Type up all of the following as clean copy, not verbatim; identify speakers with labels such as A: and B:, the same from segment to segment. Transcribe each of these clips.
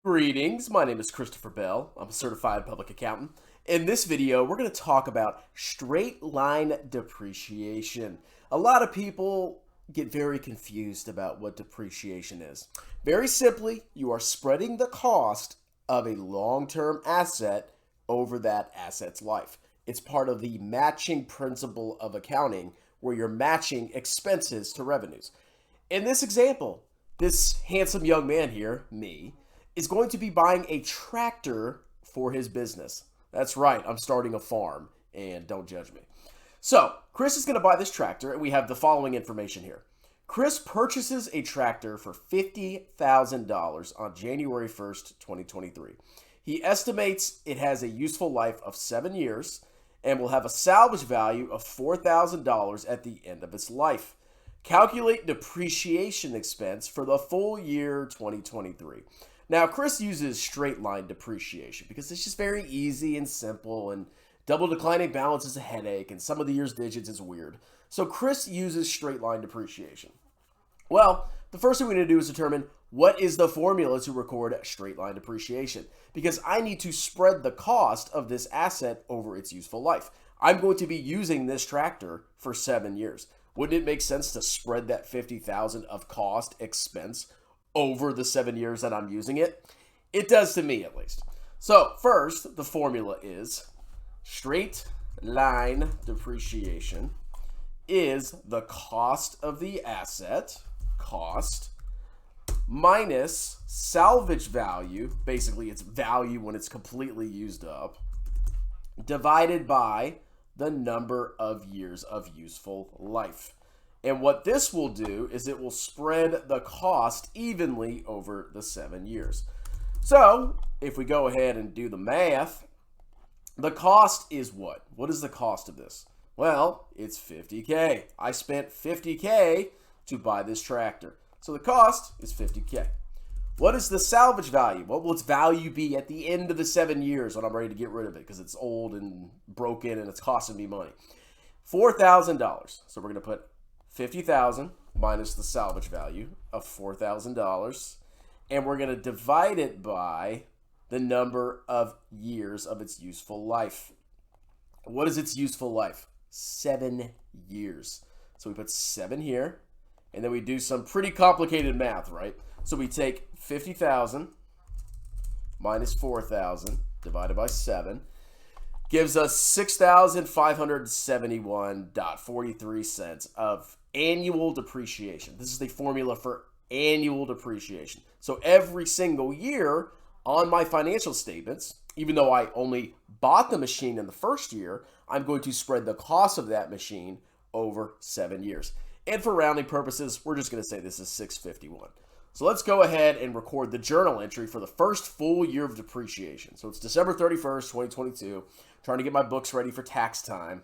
A: Greetings, my name is Christopher Bell. I'm a certified public accountant. In this video, we're going to talk about straight line depreciation. A lot of people get very confused about what depreciation is. Very simply, you are spreading the cost of a long-term asset over that asset's life. It's part of the matching principle of accounting where you're matching expenses to revenues. In this example, this handsome young man here, me, is going to be buying a tractor for his business. That's right, I'm starting a farm, and don't judge me. So, Chris is going to buy this tractor, and we have the following information here. Chris purchases a tractor for $50,000 on January 1st, 2023. He estimates it has a useful life of 7 years and will have a salvage value of $4,000 at the end of its life. Calculate depreciation expense for the full year 2023. Now, Chris uses straight line depreciation because it's just very easy and simple, and double declining balance is a headache, and some of the year's digits is weird. So Chris uses straight line depreciation. Well, the first thing we're going to do is determine what is the formula to record straight line depreciation, because I need to spread the cost of this asset over its useful life. I'm going to be using this tractor for 7 years. Wouldn't it make sense to spread that $50,000 of cost expense over the 7 years that I'm using it? It does to me, at least. So first, the formula is straight line depreciation is the cost of the asset, cost, minus salvage value, basically its value when it's completely used up, divided by the number of years of useful life. And what this will do is it will spread the cost evenly over the 7 years. So if we go ahead and do the math, the cost is what? What is the cost of this? Well, it's $50K. I spent $50K to buy this tractor. So the cost is $50K. What is the salvage value? What will its value be at the end of the 7 years when I'm ready to get rid of it because it's old and broken and it's costing me money? $4,000. So we're going to put $50,000 minus the salvage value of $4,000, and we're going to divide it by the number of years of its useful life. What is its useful life? 7 years. So we put 7 here, and then we do some pretty complicated math, right? So we take 50,000 minus 4,000 divided by 7 gives us $6,571.43 of annual depreciation. This is the formula for annual depreciation. So every single year on my financial statements, even though I only bought the machine in the first year, I'm going to spread the cost of that machine over 7 years. And for rounding purposes, we're just going to say this is 651. So let's go ahead and record the journal entry for the first full year of depreciation. So it's December 31st, 2022, trying to get my books ready for tax time.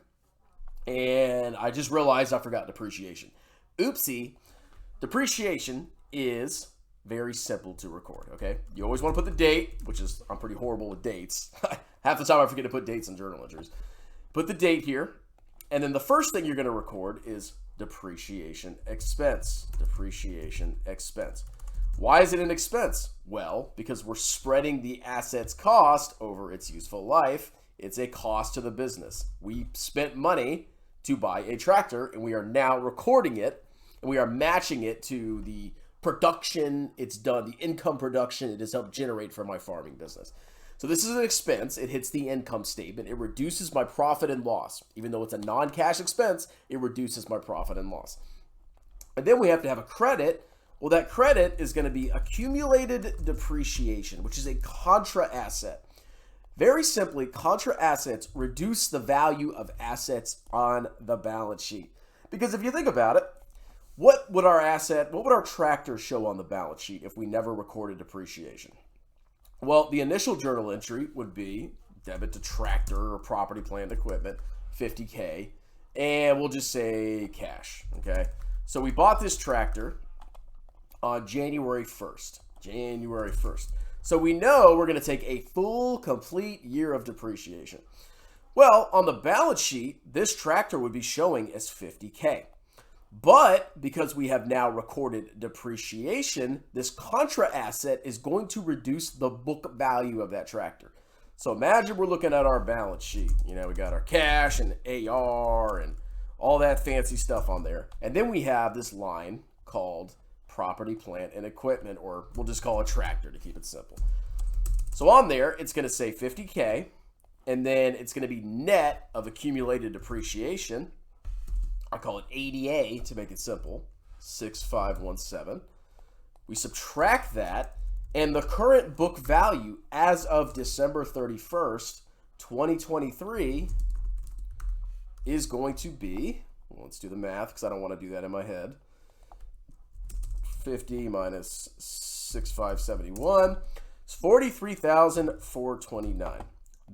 A: And I just realized I forgot depreciation. Oopsie. Depreciation is very simple to record, okay? You always want to put the date, which is, I'm pretty horrible with dates. Half the time I forget to put dates in journal entries. Put the date here, and then the first thing you're going to record is depreciation expense. Depreciation expense. Why is it an expense? Well, because we're spreading the asset's cost over its useful life. It's a cost to the business. We spent money to buy a tractor, and we are now recording it, and we are matching it to the production it's done, the income production it has helped generate for my farming business. So this is an expense. It hits the income statement. It reduces my profit and loss. Even though it's a non-cash expense, it reduces my profit and loss. And then we have to have a credit. Well, that credit is going to be accumulated depreciation, which is a contra asset. Very simply, contra assets reduce the value of assets on the balance sheet. Because if you think about it, what would our tractor show on the balance sheet if we never recorded depreciation? Well, the initial journal entry would be debit to tractor or property, plant, equipment, $50K, and we'll just say cash, okay? So we bought this tractor on January 1st. January 1st. So we know we're going to take a full, complete year of depreciation. Well, on the balance sheet, this tractor would be showing as $50K. But because we have now recorded depreciation, this contra asset is going to reduce the book value of that tractor. So imagine we're looking at our balance sheet. We got our cash and AR and all that fancy stuff on there. And then we have this line called property, plant, and equipment, or we'll just call it tractor to keep it simple. So on there, it's going to say 50K, and then it's going to be net of accumulated depreciation. I call it ADA to make it simple, 6517. We subtract that, and the current book value as of December 31st, 2023 is going to be, well, let's do the math because I don't want to do that in my head. 50 minus 6571 is 43,429.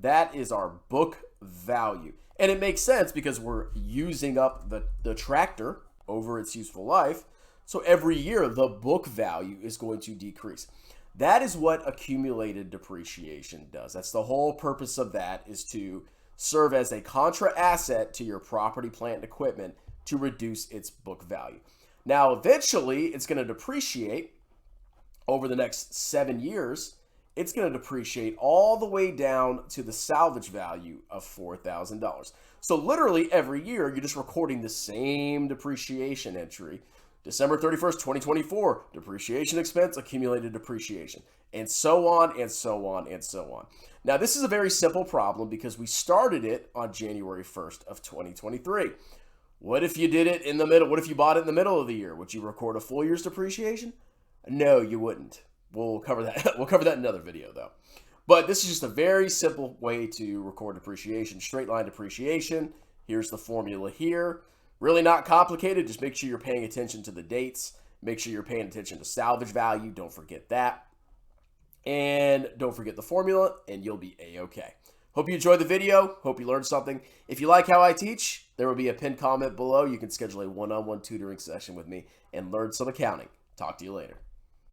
A: That is our book value. And it makes sense because we're using up the tractor over its useful life. So every year the book value is going to decrease. That is what accumulated depreciation does. That's the whole purpose of that, is to serve as a contra asset to your property, plant, and equipment to reduce its book value. Now, eventually, it's going to depreciate over the next 7 years. It's going to depreciate all the way down to the salvage value of $4,000. So literally every year, you're just recording the same depreciation entry. December 31st, 2024, depreciation expense, accumulated depreciation, and so on and so on and so on. Now, this is a very simple problem because we started it on January 1st of 2023. What if you did it in the middle? What if you bought it in the middle of the year? Would you record a full year's depreciation? No, you wouldn't. We'll cover that. We'll cover that in another video, though. But this is just a very simple way to record depreciation. Straight line depreciation. Here's the formula here. Really not complicated. Just make sure you're paying attention to the dates. Make sure you're paying attention to salvage value. Don't forget that. And don't forget the formula, and you'll be A-okay. Hope you enjoyed the video. Hope you learned something. If you like how I teach, there will be a pinned comment below. You can schedule a one-on-one tutoring session with me and learn some accounting. Talk to you later.